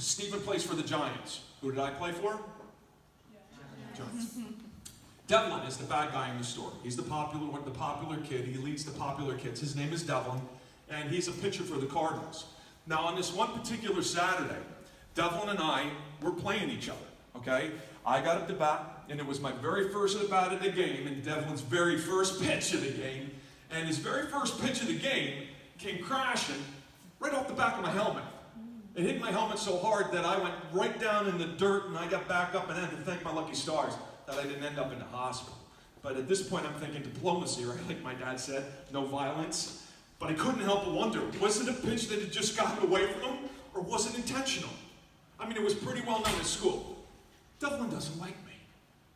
Stephen plays for the Giants. Who did I play for? Giants. Devlin is the bad guy in the story. He's the popular kid. He leads the popular kids. His name is Devlin, and he's a pitcher for the Cardinals. Now, on this one particular Saturday, Devlin and I were playing each other, okay? I got up to bat, and it was my very first at bat of the game, and Devlin's very first pitch of the game, and his very first pitch of the game came crashing right off the back of my helmet. It hit my helmet so hard that I went right down in the dirt, and I got back up and had to thank my lucky stars that I didn't end up in the hospital. But at this point, I'm thinking diplomacy, right? Like my dad said, no violence. But I couldn't help but wonder, was it a pitch that had just gotten away from him, or was it intentional? I mean, it was pretty well known at school. Devlin doesn't like me.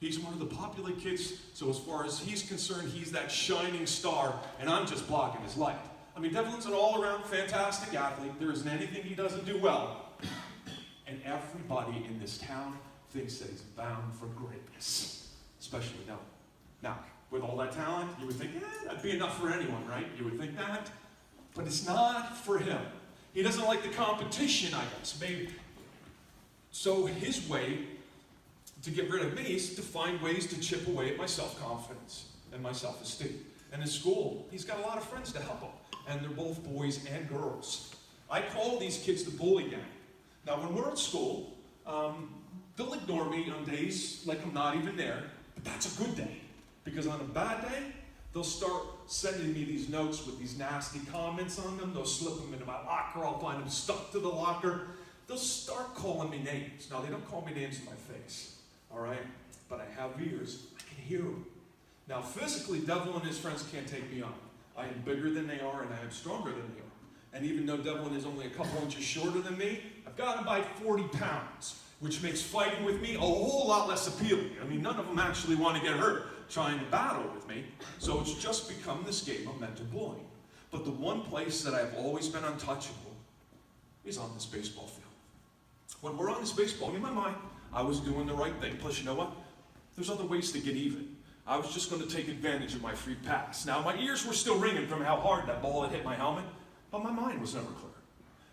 He's one of the popular kids, so as far as he's concerned, he's that shining star, and I'm just blocking his light. I mean, Devlin's an all-around fantastic athlete. There isn't anything he doesn't do well. And everybody in this town thinks that he's bound for greatness, especially Devlin. Now, with all that talent, you would think, that'd be enough for anyone, right? You would think that. But it's not for him. He doesn't like the competition, I guess. Maybe. So his way to get rid of me is to find ways to chip away at my self-confidence and my self-esteem. And in school, he's got a lot of friends to help him. And they're both boys and girls. I call these kids the bully gang. Now, when we're at school, they'll ignore me on days like I'm not even there, but that's a good day. Because on a bad day, they'll start sending me these notes with these nasty comments on them. They'll slip them into my locker. I'll find them stuck to the locker. They'll start calling me names. Now, they don't call me names in my face, all right? But I have ears. I can hear them. Now, physically, Devlin and his friends can't take me on. I am bigger than they are, and I am stronger than they are. And even though Devlin is only a couple inches shorter than me, I've got him by 40 pounds, which makes fighting with me a whole lot less appealing. I mean, none of them actually want to get hurt trying to battle with me, so it's just become this game of mental bullying. But the one place that I've always been untouchable is on this baseball field. When we're on this baseball, in my mind, I was doing the right thing. Plus, you know what? There's other ways to get even. I was just going to take advantage of my free pass. Now, my ears were still ringing from how hard that ball had hit my helmet, but my mind was never clear.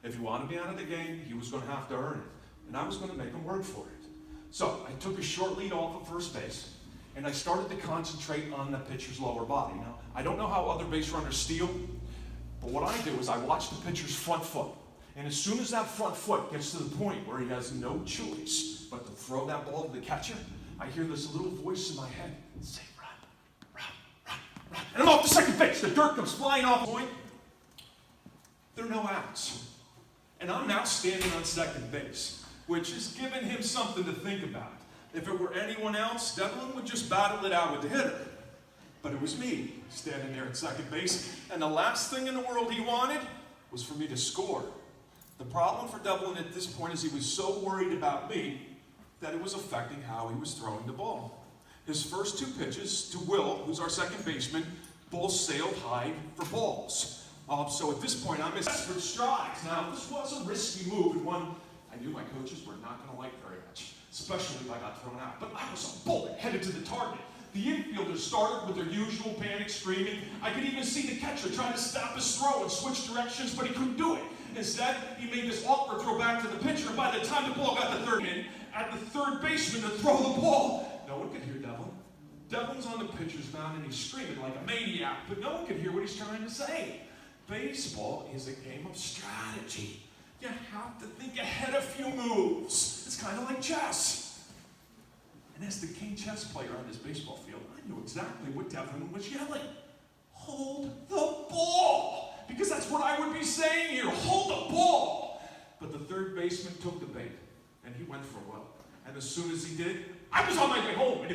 If he wanted me out of the game, he was going to have to earn it, and I was going to make him work for it. So I took a short lead off of first base, and I started to concentrate on the pitcher's lower body. Now, I don't know how other base runners steal, but what I do is I watch the pitcher's front foot, and as soon as that front foot gets to the point where he has no choice but to throw that ball to the catcher, I hear this little voice in my head say, run, run, run, run. And I'm off to second base. The dirt comes flying off the point. There are no outs. And I'm now standing on second base, which has given him something to think about. If it were anyone else, Devlin would just battle it out with the hitter. But it was me standing there at second base, and the last thing in the world he wanted was for me to score. The problem for Devlin at this point is he was so worried about me that it was affecting how he was throwing the ball. His first two pitches to Will, who's our second baseman, both sailed high for balls. So at this point, I'm in desperate strides. Now, this was a risky move, and one I knew my coaches were not going to like very much, especially if I got thrown out. But I was a bullet headed to the target. The infielders started with their usual panic screaming. I could even see the catcher trying to stop his throw and switch directions, but he couldn't do it. Instead, he made this awkward throw back to the pitcher, and by the time the ball got the third in, at the third baseman to throw the ball, no one could hear Devlin. Devlin's on the pitcher's mound, and he's screaming like a maniac, but no one could hear what he's trying to say. Baseball is a game of strategy. You have to think ahead a few moves. It's kind of like chess. And as the king chess player on this baseball field, I knew exactly what Devlin was yelling. Hold the ball! Because that's what I would be saying here. Hold the ball! But the third baseman took the bait, and he went for a while. And as soon as he did, I was on my way home.